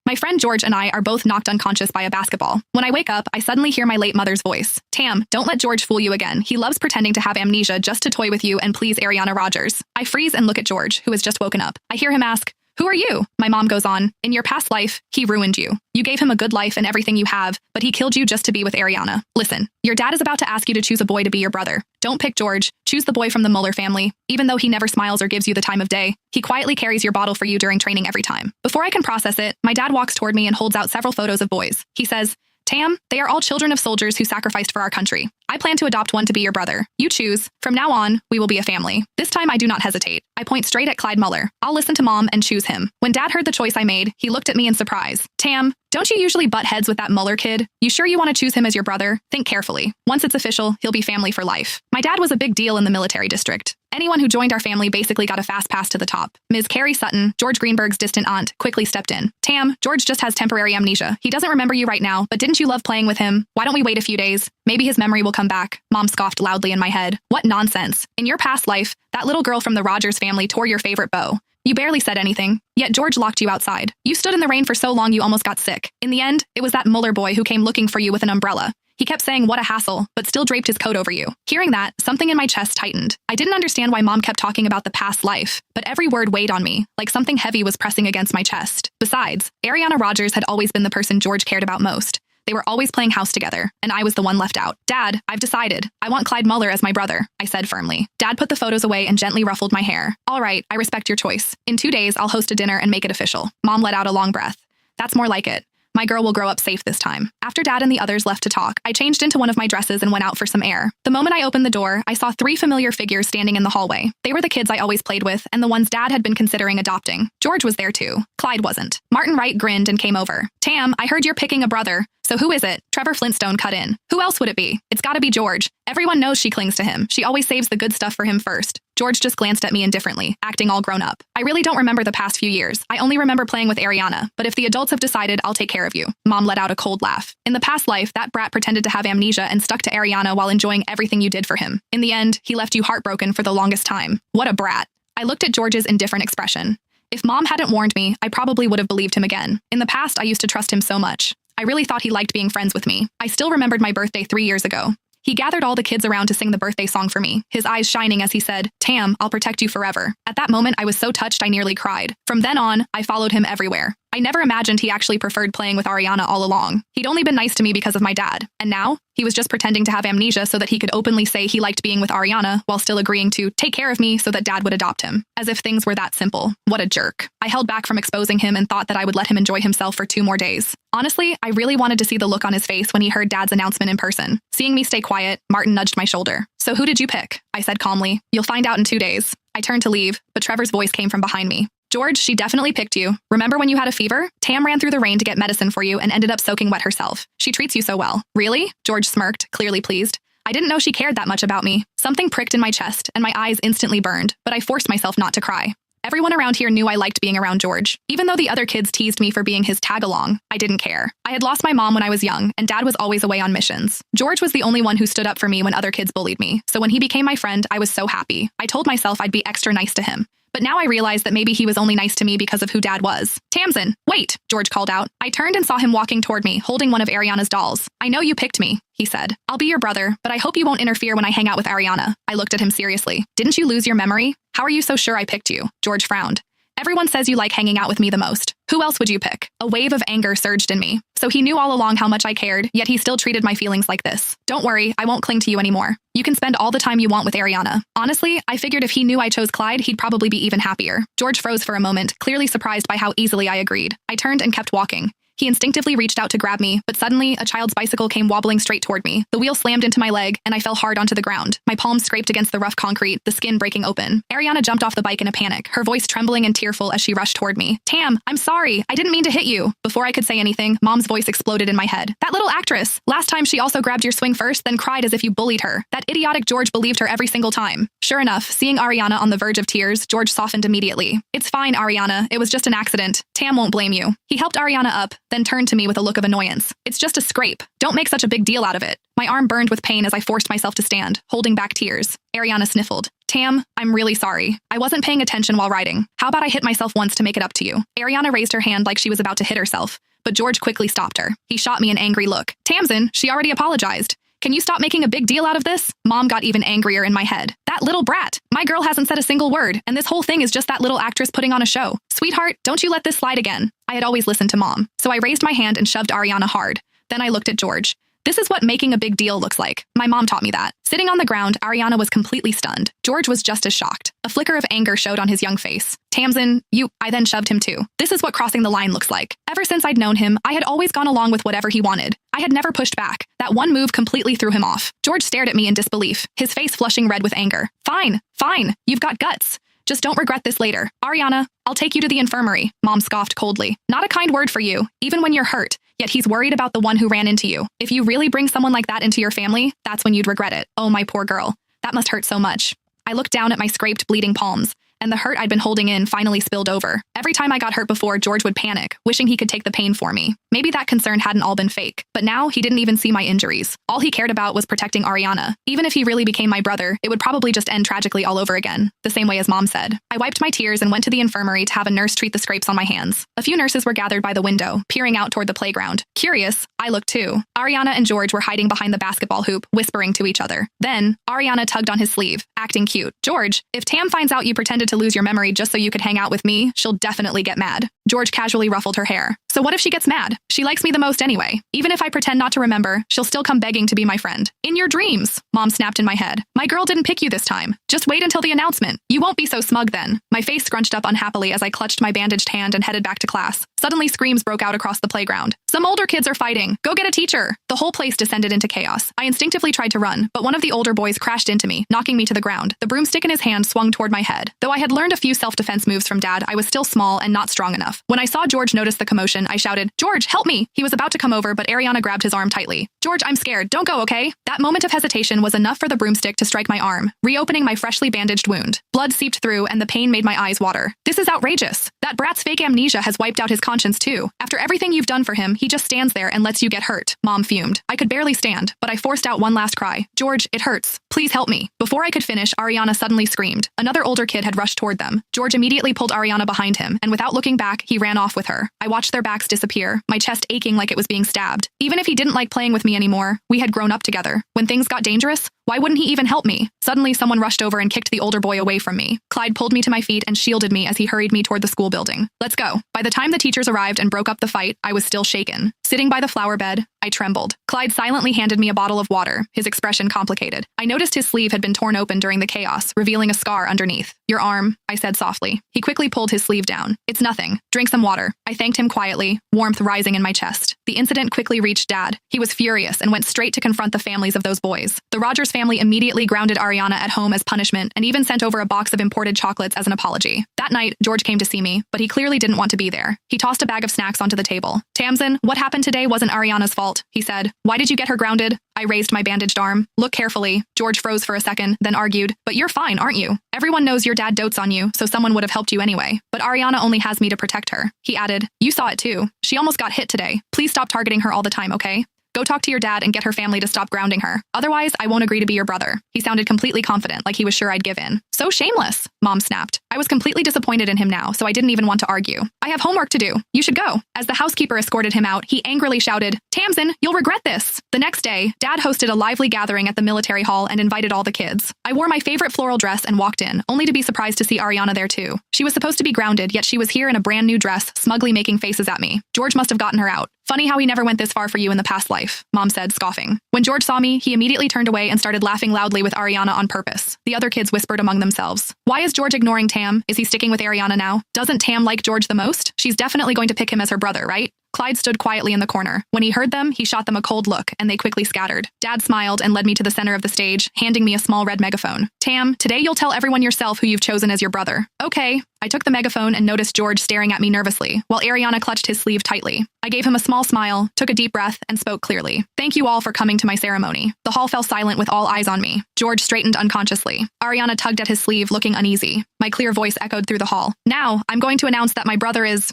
My friend George and I are both knocked unconscious by a basketball. When I wake up, I suddenly hear my late mother's voice. Tam, don't let George fool you again. He loves pretending to have amnesia just to toy with you and please Ariana Rogers. I freeze and look at George, who has just woken up. I hear him ask, "Who are you?" My mom goes on, "In your past life, he ruined you. You gave him a good life and everything you have, but he killed you just to be with Ariana. Listen, your dad is about to ask you to choose a boy to be your brother. Don't pick George. Choose the boy from the Muller family. Even though he never smiles or gives you the time of day, he quietly carries your bottle for you during training every time." Before I can process it, my dad walks toward me and holds out several photos of boys. He says, "Tam, they are all children of soldiers who sacrificed for our country. I plan to adopt one to be your brother. You choose. From now on, we will be a family." This time I do not hesitate. I point straight at Clyde Muller. I'll listen to Mom and choose him. When Dad heard the choice I made, he looked at me in surprise. "Tam, don't you usually butt heads with that Muller kid? You sure you want to choose him as your brother? Think carefully. Once it's official, he'll be family for life." My dad was a big deal in the military district. Anyone who joined our family basically got a fast pass to the top. Ms. Carrie Sutton, George Greenberg's distant aunt, quickly stepped in. "Tam, George just has temporary amnesia. He doesn't remember you right now, but didn't you love playing with him? Why don't we wait a few days? Maybe his memory will come back." Mom scoffed loudly in my head. "What nonsense. In your past life, that little girl from the Rogers family tore your favorite bow. You barely said anything, yet George locked you outside. You stood in the rain for so long you almost got sick. In the end, it was that Muller boy who came looking for you with an umbrella. He kept saying what a hassle, but still draped his coat over you." Hearing that, something in my chest tightened. I didn't understand why Mom kept talking about the past life, but every word weighed on me, like something heavy was pressing against my chest. Besides, Ariana Rogers had always been the person George cared about most. They were always playing house together, and I was the one left out. "Dad, I've decided. I want Clyde Muller as my brother," I said firmly. Dad put the photos away and gently ruffled my hair. "All right, I respect your choice. In 2 days, I'll host a dinner and make it official." Mom let out a long breath. "That's more like it. My girl will grow up safe this time." After Dad and the others left to talk, I changed into one of my dresses and went out for some air. The moment I opened the door, I saw 3 familiar figures standing in the hallway. They were the kids I always played with and the ones Dad had been considering adopting. George was there too. Clyde wasn't. Martin Wright grinned and came over. "Tam, I heard you're picking a brother. So who is it?" Trevor Flintstone cut in. "Who else would it be? It's gotta be George. Everyone knows she clings to him. She always saves the good stuff for him first." George just glanced at me indifferently, acting all grown up. "I really don't remember the past few years. I only remember playing with Ariana, but if the adults have decided, I'll take care of you." Mom let out a cold laugh. "In the past life, that brat pretended to have amnesia and stuck to Ariana while enjoying everything you did for him. In the end, he left you heartbroken for the longest time. What a brat." I looked at George's indifferent expression. If Mom hadn't warned me, I probably would have believed him again. In the past, I used to trust him so much. I really thought he liked being friends with me. I still remembered my birthday 3 years ago. He gathered all the kids around to sing the birthday song for me, his eyes shining as he said, "Tam, I'll protect you forever." At that moment, I was so touched I nearly cried. From then on, I followed him everywhere. I never imagined he actually preferred playing with Ariana all along. He'd only been nice to me because of my dad. And now, he was just pretending to have amnesia so that he could openly say he liked being with Ariana while still agreeing to take care of me so that Dad would adopt him. As if things were that simple. What a jerk. I held back from exposing him and thought that I would let him enjoy himself for 2 more days. Honestly, I really wanted to see the look on his face when he heard Dad's announcement in person. Seeing me stay quiet, Martin nudged my shoulder. "So who did you pick?" I said calmly. "You'll find out in 2 days." I turned to leave, but Trevor's voice came from behind me. "George, she definitely picked you. Remember when you had a fever? Tam ran through the rain to get medicine for you and ended up soaking wet herself. She treats you so well." "Really?" George smirked, clearly pleased. I didn't know she cared that much about me. Something pricked in my chest, and my eyes instantly burned, but I forced myself not to cry. Everyone around here knew I liked being around George. Even though the other kids teased me for being his tag-along, I didn't care. I had lost my mom when I was young, and Dad was always away on missions. George was the only one who stood up for me when other kids bullied me, so when he became my friend, I was so happy. I told myself I'd be extra nice to him. But now I realize that maybe he was only nice to me because of who Dad was. "Tamsin, wait," George called out. I turned and saw him walking toward me, holding one of Ariana's dolls. "I know you picked me," he said. "I'll be your brother, but I hope you won't interfere when I hang out with Ariana." I looked at him seriously. "Didn't you lose your memory? How are you so sure I picked you?" George frowned. "Everyone says you like hanging out with me the most. Who else would you pick?" A wave of anger surged in me. So he knew all along how much I cared, yet he still treated my feelings like this. "Don't worry, I won't cling to you anymore. You can spend all the time you want with Ariana." Honestly, I figured if he knew I chose Clyde, he'd probably be even happier. George froze for a moment, clearly surprised by how easily I agreed. I turned and kept walking. He instinctively reached out to grab me, but suddenly, a child's bicycle came wobbling straight toward me. The wheel slammed into my leg, and I fell hard onto the ground. My palms scraped against the rough concrete, the skin breaking open. Ariana jumped off the bike in a panic, her voice trembling and tearful as she rushed toward me. "Tam, I'm sorry. I didn't mean to hit you." Before I could say anything, Mom's voice exploded in my head. "That little actress! Last time she also grabbed your swing first, then cried as if you bullied her. That idiotic George believed her every single time." Sure enough, seeing Ariana on the verge of tears, George softened immediately. "It's fine, Ariana. It was just an accident. Tam won't blame you." He helped Ariana up, then turned to me with a look of annoyance. "It's just a scrape. Don't make such a big deal out of it." My arm burned with pain as I forced myself to stand, holding back tears. Ariana sniffled. Tam, I'm really sorry. I wasn't paying attention while riding. How about I hit myself once to make it up to you? Ariana raised her hand like she was about to hit herself, but George quickly stopped her. He shot me an angry look. Tamsin, she already apologized. Can you stop making a big deal out of this? Mom got even angrier in my head. That little brat. My girl hasn't said a single word, and this whole thing is just that little actress putting on a show. Sweetheart, don't you let this slide again. I had always listened to Mom, so I raised my hand and shoved Ariana hard. Then I looked at George. This is what making a big deal looks like. My mom taught me that. Sitting on the ground, Ariana was completely stunned. George was just as shocked. A flicker of anger showed on his young face. Tamsin, I then shoved him too. This is what crossing the line looks like. Ever since I'd known him, I had always gone along with whatever he wanted. I had never pushed back. That one move completely threw him off. George stared at me in disbelief, his face flushing red with anger. Fine, you've got guts. Just don't regret this later. Ariana, I'll take you to the infirmary. Mom scoffed coldly. Not a kind word for you, even when you're hurt. Yet he's worried about the one who ran into you. If you really bring someone like that into your family, that's when you'd regret it. Oh, my poor girl. That must hurt so much. I looked down at my scraped, bleeding palms, and the hurt I'd been holding in finally spilled over. Every time I got hurt before, George would panic, wishing he could take the pain for me. Maybe that concern hadn't all been fake, but now he didn't even see my injuries. All he cared about was protecting Ariana. Even if he really became my brother, it would probably just end tragically all over again, the same way as Mom said. I wiped my tears and went to the infirmary to have a nurse treat the scrapes on my hands. A few nurses were gathered by the window, peering out toward the playground. Curious, I looked too. Ariana and George were hiding behind the basketball hoop, whispering to each other. Then, Ariana tugged on his sleeve, acting cute. George, if Tam finds out you pretended to lose your memory just so you could hang out with me, she'll definitely get mad. George casually ruffled her hair. So what if she gets mad? She likes me the most anyway. Even if I pretend not to remember, she'll still come begging to be my friend. In your dreams, Mom snapped in my head. My girl didn't pick you this time. Just wait until the announcement. You won't be so smug then. My face scrunched up unhappily as I clutched my bandaged hand and headed back to class. Suddenly screams broke out across the playground. Some older kids are fighting. Go get a teacher. The whole place descended into chaos. I instinctively tried to run, but one of the older boys crashed into me, knocking me to the ground. The broomstick in his hand swung toward my head. Though I had learned a few self-defense moves from Dad, I was still small and not strong enough. When I saw George notice the commotion, I shouted, George, help me! He was about to come over, but Ariana grabbed his arm tightly. George, I'm scared. Don't go, okay? That moment of hesitation was enough for the broomstick to strike my arm, reopening my freshly bandaged wound. Blood seeped through, and the pain made my eyes water. This is outrageous. That brat's fake amnesia has wiped out his conscience too. After everything you've done for him, he just stands there and lets you get hurt. Mom fumed. I could barely stand, but I forced out one last cry. George, it hurts. Please help me. Before I could finish, Ariana suddenly screamed. Another older kid had rushed toward them. George immediately pulled Ariana behind him, and without looking back, he ran off with her. I watched their backs disappear, my chest aching like it was being stabbed. Even if he didn't like playing with me anymore, we had grown up together. When things got dangerous, why wouldn't he even help me? Suddenly, someone rushed over and kicked the older boy away from me. Clyde pulled me to my feet and shielded me as he hurried me toward the school building. Let's go. By the time the teachers arrived and broke up the fight, I was still shaken. Sitting by the flower bed, I trembled. Clyde silently handed me a bottle of water, his expression complicated. I noticed his sleeve had been torn open during the chaos, revealing a scar underneath. Your arm, I said softly. He quickly pulled his sleeve down. It's nothing. Drink some water. I thanked him quietly, warmth rising in my chest. The incident quickly reached Dad. He was furious and went straight to confront the families of those boys. The Rogers family immediately grounded Ariana at home as punishment and even sent over a box of imported chocolates as an apology. That night, George came to see me, but he clearly didn't want to be there. He tossed a bag of snacks onto the table. Tamsin, what happened today wasn't Ariana's fault, he said. Why did you get her grounded? I raised my bandaged arm. Look carefully. George froze for a second, then argued. But you're fine, aren't you? Everyone knows your dad dotes on you, so someone would have helped you anyway. But Ariana only has me to protect her. He added, you saw it too. She almost got hit today. Please stop targeting her all the time, okay? Go talk to your dad and get her family to stop grounding her. Otherwise, I won't agree to be your brother. He sounded completely confident, like he was sure I'd give in. So shameless, Mom snapped. I was completely disappointed in him now, so I didn't even want to argue. I have homework to do. You should go. As the housekeeper escorted him out, he angrily shouted, Tamsin, you'll regret this. The next day, Dad hosted a lively gathering at the military hall and invited all the kids. I wore my favorite floral dress and walked in, only to be surprised to see Ariana there too. She was supposed to be grounded, yet she was here in a brand new dress, smugly making faces at me. George must have gotten her out. Funny how he never went this far for you in the past life, Mom said, scoffing. When George saw me, he immediately turned away and started laughing loudly with Ariana on purpose. The other kids whispered among themselves. Why is George ignoring Tam? Is he sticking with Ariana now? Doesn't Tam like George the most? She's definitely going to pick him as her brother, right? Clyde stood quietly in the corner. When he heard them, he shot them a cold look, and they quickly scattered. Dad smiled and led me to the center of the stage, handing me a small red megaphone. Tam, today you'll tell everyone yourself who you've chosen as your brother. Okay. I took the megaphone and noticed George staring at me nervously, while Ariana clutched his sleeve tightly. I gave him a small smile, took a deep breath, and spoke clearly. Thank you all for coming to my ceremony. The hall fell silent with all eyes on me. George straightened unconsciously. Ariana tugged at his sleeve, looking uneasy. My clear voice echoed through the hall. Now, I'm going to announce that my brother is...